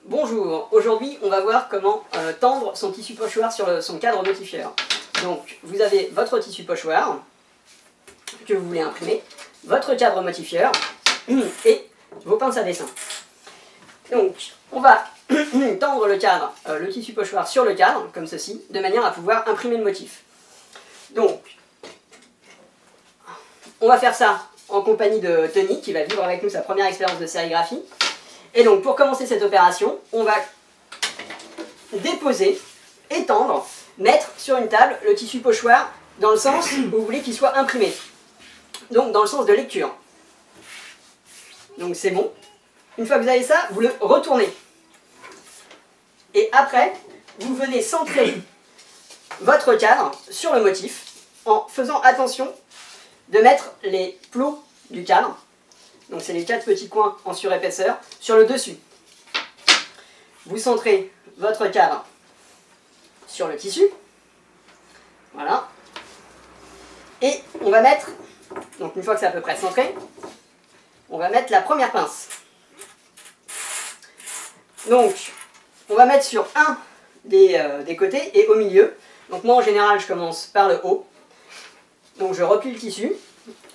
Bonjour, aujourd'hui on va voir comment tendre son tissu pochoir sur son cadre motifieur. Donc vous avez votre tissu pochoir que vous voulez imprimer, votre cadre motifieur et vos pinces à dessin. Donc on va tendre le cadre, le tissu pochoir sur le cadre, comme ceci, de manière à pouvoir imprimer le motif. Donc on va faire ça en compagnie de Tony qui va vivre avec nous sa première expérience de sérigraphie. Et donc pour commencer cette opération, on va déposer, étendre, mettre sur une table le tissu pochoir dans le sens où vous voulez qu'il soit imprimé. Donc dans le sens de lecture. Donc c'est bon. Une fois que vous avez ça, vous le retournez. Et après, vous venez centrer votre cadre sur le motif en faisant attention de mettre les plots du cadre, donc c'est les 4 petits coins en surépaisseur, sur le dessus. Vous centrez votre cadre sur le tissu, voilà, et on va mettre, donc une fois que c'est à peu près centré, on va mettre la première pince. Donc on va mettre sur un des côtés et au milieu. Donc moi en général je commence par le haut, donc je replie le tissu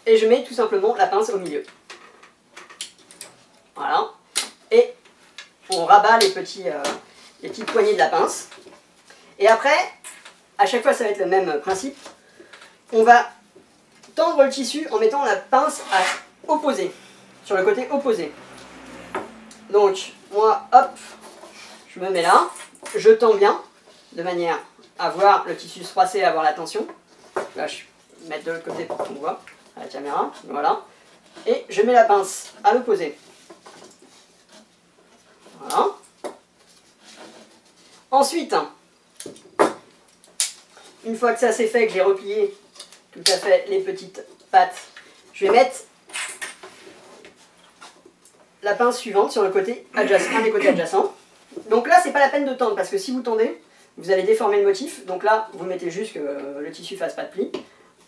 et je mets tout simplement la pince au milieu. Voilà, et on rabat les petites poignées de la pince. Et après, à chaque fois ça va être le même principe, on va tendre le tissu en mettant la pince à opposé, sur le côté opposé. Donc moi, hop, je me mets là, je tends bien, de manière à voir le tissu se froisser, à avoir la tension. Là, je vais mettre de l'autre côté pour qu'on voit à la caméra, voilà. Et je mets la pince à l'opposé. Voilà. Ensuite, une fois que ça c'est fait, que j'ai replié tout à fait les petites pattes, je vais mettre la pince suivante sur le côté adjacent, un des côtés adjacents. Donc là, c'est pas la peine de tendre, parce que si vous tendez, vous allez déformer le motif. Donc là, vous mettez juste que le tissu fasse pas de pli.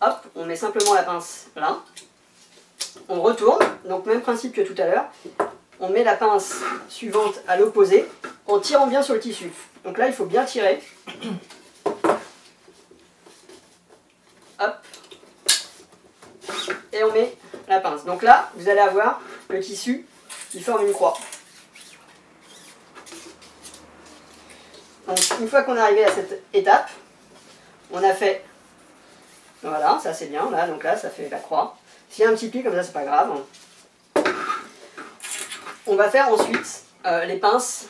Hop, on met simplement la pince là. On retourne, donc même principe que tout à l'heure. On met la pince suivante à l'opposé en tirant bien sur le tissu. Donc là, il faut bien tirer. Hop. Et on met la pince. Donc là, vous allez avoir le tissu qui forme une croix. Donc une fois qu'on est arrivé à cette étape, on a fait, voilà, ça c'est bien, là, donc là ça fait la croix. S'il y a un petit pli comme ça, c'est pas grave. On va faire ensuite les pinces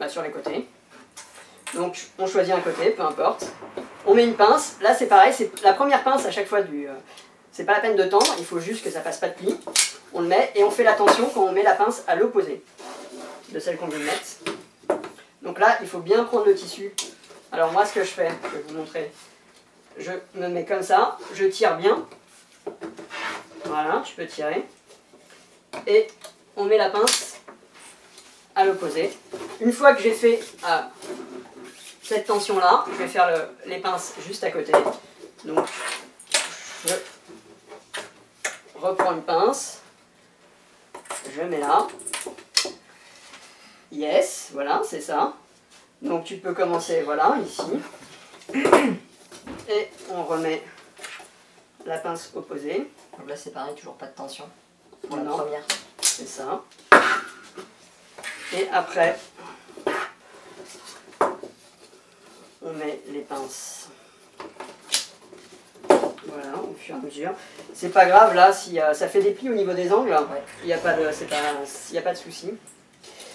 sur les côtés. Donc on choisit un côté, peu importe. On met une pince, là c'est pareil, c'est la première pince à chaque fois du... c'est pas la peine de tendre, il faut juste que ça fasse pas de pli. On le met et on fait l'attention quand on met la pince à l'opposé de celle qu'on veut mettre. Donc là, il faut bien prendre le tissu. Alors moi, ce que je fais, je vais vous montrer. Je me mets comme ça, je tire bien. Voilà, je peux tirer. Et on met la pince à l'opposé. Une fois que j'ai fait cette tension-là, je vais faire les pinces juste à côté. Donc, je reprends une pince. Je mets là. Yes, voilà, c'est ça. Donc tu peux commencer, voilà, ici. Et on remet la pince opposée. Donc là c'est pareil, toujours pas de tension pour la première. C'est ça. Et après, on met les pinces. Voilà, au fur et à mesure. C'est pas grave, là, si ça fait des plis au niveau des angles, il n'y a pas de souci.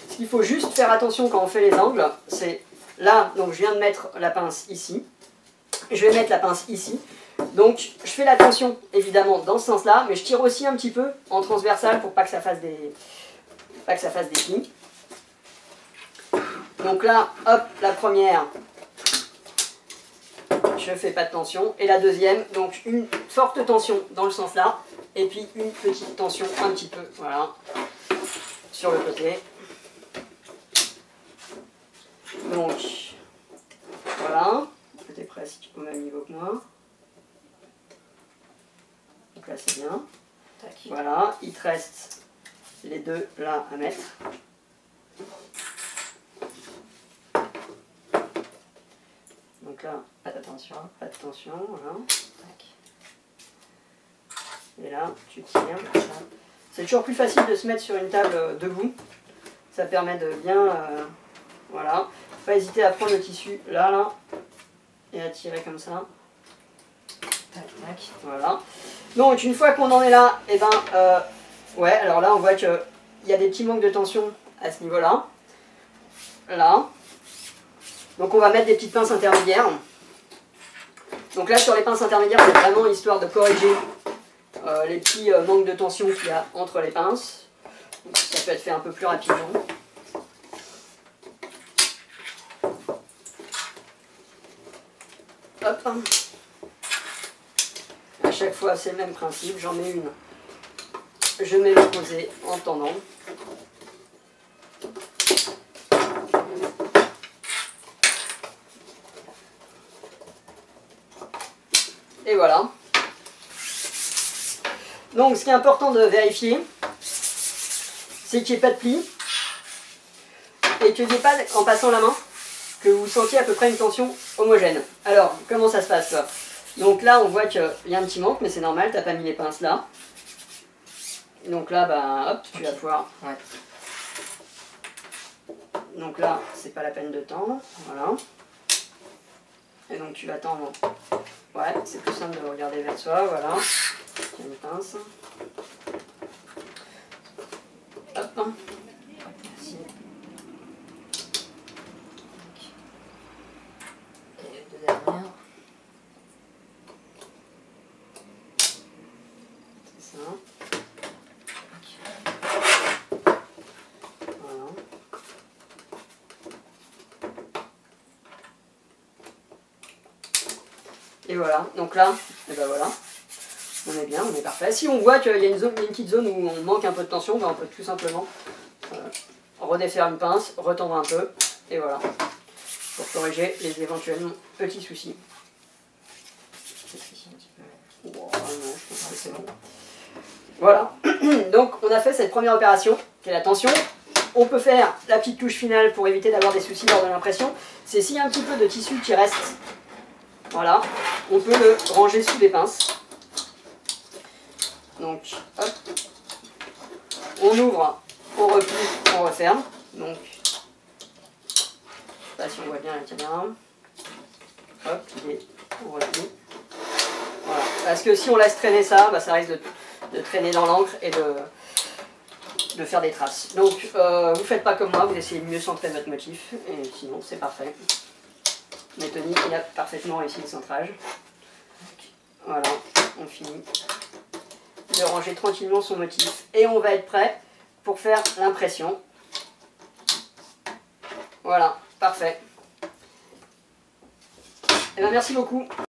Ce qu'il faut juste faire attention quand on fait les angles, c'est là, donc je viens de mettre la pince ici, je vais mettre la pince ici, donc je fais la tension évidemment dans ce sens-là, mais je tire aussi un petit peu en transversal pour pas que ça fasse des plis. Donc là, hop, la première, je fais pas de tension, et la deuxième, donc une forte tension dans le sens là, et puis une petite tension un petit peu, voilà, sur le côté. Donc, voilà, t'es presque au même niveau que moi. Donc là c'est bien. Tac. Voilà, il te reste les deux là à mettre. là, Pas de tension. pas de tension, voilà. Tac. Et là, tu tires. C'est toujours plus facile de se mettre sur une table debout. Ça permet de bien... voilà. Pas hésiter à prendre le tissu là, et à tirer comme ça. Tac, tac. Voilà. Donc une fois qu'on en est là, et ben... ouais, alors là on voit qu'il y a des petits manques de tension à ce niveau-là. Là. Donc on va mettre des petites pinces intermédiaires. Donc là sur les pinces intermédiaires, c'est vraiment histoire de corriger les petits manques de tension qu'il y a entre les pinces. Donc, ça peut être fait un peu plus rapidement. Hop. À chaque fois c'est le même principe, j'en mets une. Je mets l'opposé en tendant. Et voilà. Donc ce qui est important de vérifier, c'est qu'il n'y ait pas de pli et qu'il n'y ait pas, en passant la main, que vous sentiez à peu près une tension homogène. Alors, comment ça se passe là? Donc là, on voit qu'il y a un petit manque, mais c'est normal, tu n'as pas mis les pinces là. Donc là, bah, hop, tu vas pouvoir... Ouais. Donc là, c'est pas la peine de tendre, voilà. Et donc tu vas tendre... Ouais, c'est plus simple de regarder vers soi, voilà. Il y a une pince. Hop. Merci. Et les deux dernières. C'est ça. Voilà. Et voilà, donc là, et ben voilà, on est bien, on est parfait. Si on voit qu'il y a une petite zone où on manque un peu de tension, ben on peut tout simplement redéfaire une pince, retendre un peu, et voilà, pour corriger les éventuels petits soucis. Peut-être ici un petit peu. Wow, non, je pense que c'est bon. Voilà, donc on a fait cette première opération, qui est la tension. On peut faire la petite touche finale pour éviter d'avoir des soucis lors de l'impression. C'est s'il y a un petit peu de tissu qui reste, voilà, on peut le ranger sous les pinces. Donc, hop, on ouvre, on replie, on referme. Donc, je sais pas si on voit bien la caméra. Hop, et on replie. Voilà, parce que si on laisse traîner ça, bah, ça risque de traîner dans l'encre et de faire des traces. Donc, vous faites pas comme moi, vous essayez de mieux centrer votre motif, et sinon c'est parfait. Mais Tony, il a parfaitement réussi le centrage. Voilà, on finit de ranger tranquillement son motif. Et on va être prêt pour faire l'impression. Voilà, parfait. Et bien merci beaucoup.